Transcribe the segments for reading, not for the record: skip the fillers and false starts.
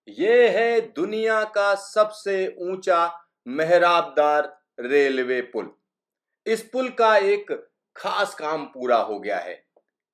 ये है दुनिया का सबसे ऊंचा मेहराबदार रेलवे पुल। इस पुल का एक खास काम पूरा हो गया है।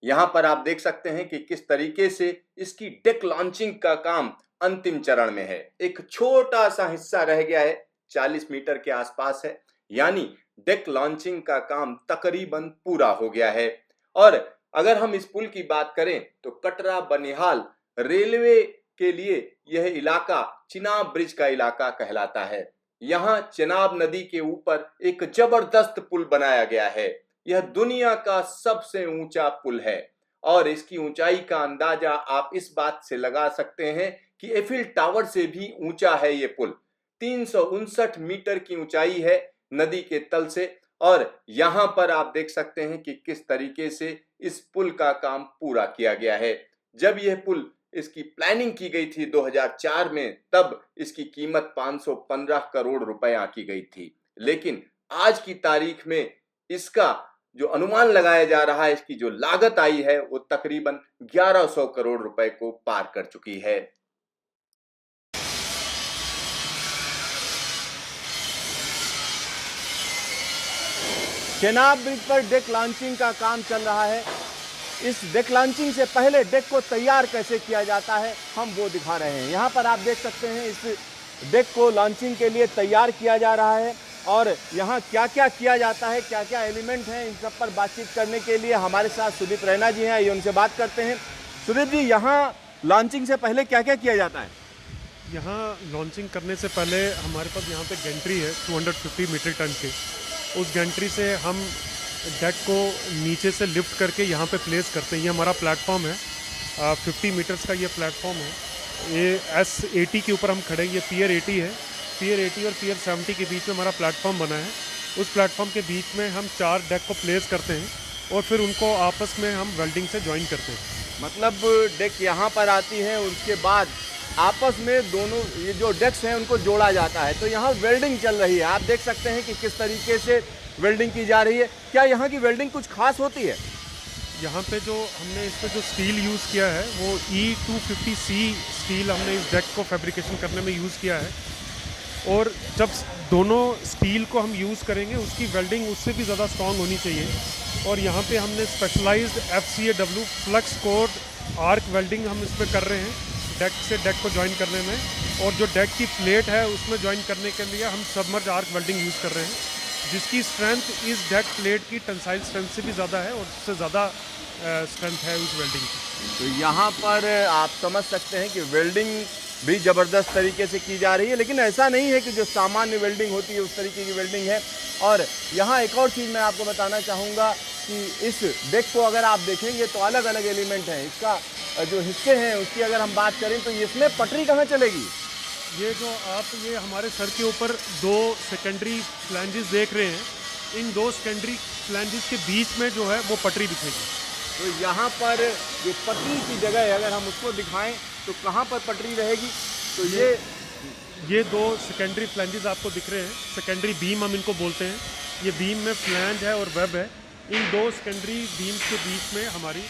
यहाँ पर आप देख सकते हैं कि किस तरीके से इसकी डेक लॉन्चिंग का काम अंतिम चरण में है। एक छोटा सा हिस्सा रह गया है, 40 मीटर के आसपास है। यानी डेक लॉन्चिंग का काम तकरीबन पूरा हो गया है। और अगर हम इस पुल की बात करें तो कटरा बनिहाल रेलवे के लिए यह इलाका चिनाब ब्रिज का इलाका कहलाता है। यहाँ चिनाब नदी के ऊपर एक जबरदस्त पुल बनाया गया है। यह दुनिया का सबसे ऊंचा पुल है और इसकी ऊंचाई का अंदाजा आप इस बात से लगा सकते हैं कि एफिल टावर से भी ऊंचा है ये पुल। 359 मीटर की ऊंचाई है नदी के तल से। और यहाँ पर आप देख सकते हैं कि किस तरीके से इस पुल का काम पूरा किया गया है। जब यह पुल इसकी प्लानिंग की गई थी 2004 में, तब इसकी कीमत 515 करोड़ रुपए आंकी गई थी। लेकिन आज की तारीख में इसका जो अनुमान लगाया जा रहा है, इसकी जो लागत आई है वो तकरीबन 1100 करोड़ रुपए को पार कर चुकी है। चिनाब ब्रिज पर डेक लॉन्चिंग का काम चल रहा है। इस डेक लॉन्चिंग से पहले डेक को तैयार कैसे किया जाता है हम वो दिखा रहे हैं। यहाँ पर आप देख सकते हैं इस डेक को लॉन्चिंग के लिए तैयार किया जा रहा है और यहाँ क्या क्या किया जाता है, क्या क्या एलिमेंट हैं, इन सब पर बातचीत करने के लिए हमारे साथ सुदीप रैना जी हैं। ये उनसे बात करते हैं। सुदीप जी, यहाँ लॉन्चिंग से पहले क्या क्या किया जाता है? यहाँ लॉन्चिंग करने से पहले हमारे पास यहाँ पे गेंट्री है 250 मीट्रिक टन की। उस गेंट्री से हम डेक को नीचे से लिफ्ट करके यहाँ पे प्लेस करते हैं। ये हमारा प्लेटफॉर्म है, 50 मीटर्स का ये प्लेटफॉर्म है। ये S80 के ऊपर हम खड़े हैं। ये पियर 80 है। पियर 80 और पियर 70 के बीच में हमारा प्लेटफॉर्म बना है। उस प्लेटफॉर्म के बीच में हम 4 डेक को प्लेस करते हैं और फिर उनको आपस में हम वेल्डिंग से ज्वाइन करते हैं। मतलब डेक यहाँ पर आती है, उसके बाद आपस में दोनों ये जो डेक्स हैं उनको जोड़ा जाता है। तो यहाँ वेल्डिंग चल रही है। आप देख सकते हैं कि किस तरीके से वेल्डिंग की जा रही है। क्या यहाँ की वेल्डिंग कुछ खास होती है? यहाँ पे जो हमने इस पे जो स्टील यूज़ किया है वो E250C स्टील हमने इस डेक को फैब्रिकेशन करने में यूज़ किया है। और जब दोनों स्टील को हम यूज़ करेंगे उसकी वेल्डिंग उससे भी ज़्यादा स्ट्रॉन्ग होनी चाहिए। और यहाँ पे हमने specialised FCAW flux cored arc welding हम इस पर कर रहे हैं डेक से डेक को ज्वाइन करने में। और जो डेक की प्लेट है उसमें ज्वाइन करने के लिए हम सबमर्ज आर्क वेल्डिंग यूज़ कर रहे हैं, जिसकी स्ट्रेंथ इस डेक प्लेट की टेंसाइल स्ट्रेंथ से भी ज़्यादा है और उससे ज़्यादा स्ट्रेंथ है उस वेल्डिंग की। तो यहाँ पर आप समझ सकते हैं कि वेल्डिंग भी ज़बरदस्त तरीके से की जा रही है। लेकिन ऐसा नहीं है कि जो सामान्य वेल्डिंग होती है उस तरीके की वेल्डिंग है। और यहाँ एक और चीज़ मैं आपको बताना चाहूँगा कि इस डेक को अगर आप देखेंगे तो अलग अलग एलिमेंट हैं। इसका जो हिस्से हैं उसकी अगर हम बात करें तो इसमें पटरी कहाँ चलेगी? ये जो आप ये हमारे सर के ऊपर 2 सेकेंडरी फ्लैंजेस देख रहे हैं, इन 2 सेकेंडरी फ्लैंजेस के बीच में जो है वो पटरी दिखेगी। तो यहाँ पर जो पटरी की जगह है अगर हम उसको दिखाएं तो कहाँ पर पटरी रहेगी? तो ये 2 सेकेंडरी फ्लैंजेस आपको दिख रहे हैं। सेकेंडरी बीम हम इनको बोलते हैं। ये बीम में फ्लैंज है और वेब है। इन 2 सेकेंडरी बीम्स के बीच में हमारी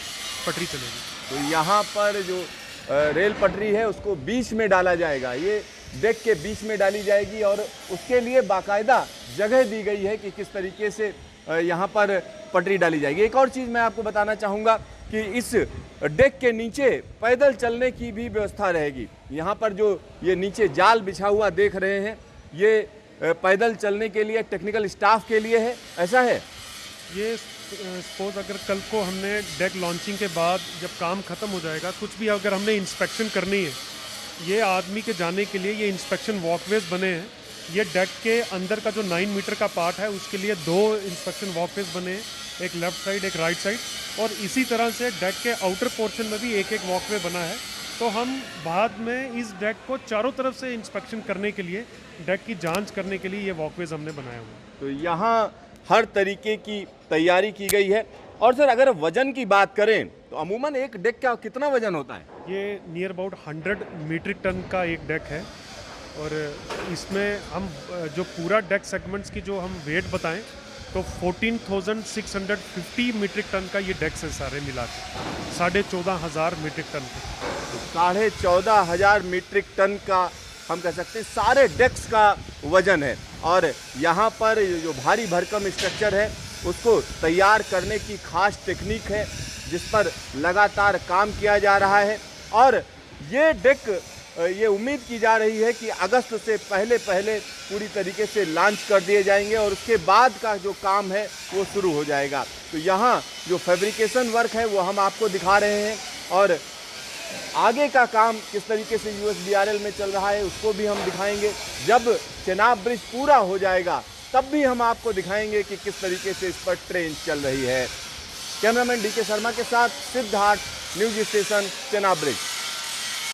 पटरी चलेगी। तो यहाँ पर जो रेल पटरी है उसको बीच में डाला जाएगा। ये डेक के बीच में डाली जाएगी और उसके लिए बाकायदा जगह दी गई है कि किस तरीके से यहाँ पर पटरी डाली जाएगी। एक और चीज़ मैं आपको बताना चाहूँगा कि इस डेक के नीचे पैदल चलने की भी व्यवस्था रहेगी। यहाँ पर जो ये नीचे जाल बिछा हुआ देख रहे हैं, ये पैदल चलने के लिए टेक्निकल स्टाफ के लिए है, ऐसा है? ये सपोज अगर कल को हमने डेक लॉन्चिंग के बाद जब काम ख़त्म हो जाएगा, कुछ भी अगर हमने इंस्पेक्शन करनी है, ये आदमी के जाने के लिए ये इंस्पेक्शन वॉकवेज बने हैं। ये डेक के अंदर का जो 9 मीटर का पार्ट है उसके लिए 2 इंस्पेक्शन वॉकवेज बने हैं, एक लेफ़्ट साइड एक राइट साइड। और इसी तरह से डेक के आउटर पोर्शन में भी एक वॉकवे बना है। तो हम बाद में इस डेक को चारों तरफ से इंस्पेक्शन करने के लिए, डेक की जांच करने के लिए ये वॉकवेज हमने बनाया हुआ है। तो यहाँ हर तरीके की तैयारी की गई है। और सर अगर वजन की बात करें तो अमूमन एक डेक का कितना वजन होता है? ये नियर अबाउट 100 मीट्रिक टन का एक डेक है। और इसमें हम जो पूरा डेक सेगमेंट्स की जो हम वेट बताएं तो 14,650 मीट्रिक टन का ये डेक्स है सारे मिला के, 14,500 मीट्रिक टन के। 14,500 मीट्रिक टन का हम कह सकते हैं सारे डेक्स का वजन है। और यहाँ पर जो भारी भरकम स्ट्रक्चर है उसको तैयार करने की खास टेक्निक है जिस पर लगातार काम किया जा रहा है। और ये डेक ये उम्मीद की जा रही है कि अगस्त से पहले पूरी तरीके से लॉन्च कर दिए जाएंगे और उसके बाद का जो काम है वो शुरू हो जाएगा। तो यहाँ जो फैब्रिकेशन वर्क है वो हम आपको दिखा रहे हैं और आगे का काम किस तरीके से USBRL में चल रहा है उसको भी हम दिखाएंगे। जब चेनाब ब्रिज पूरा हो जाएगा तब भी हम आपको दिखाएंगे कि किस तरीके से इस पर ट्रेन चल रही है। कैमरामैन DK शर्मा के साथ Siddharth, news station, Chenab bridge.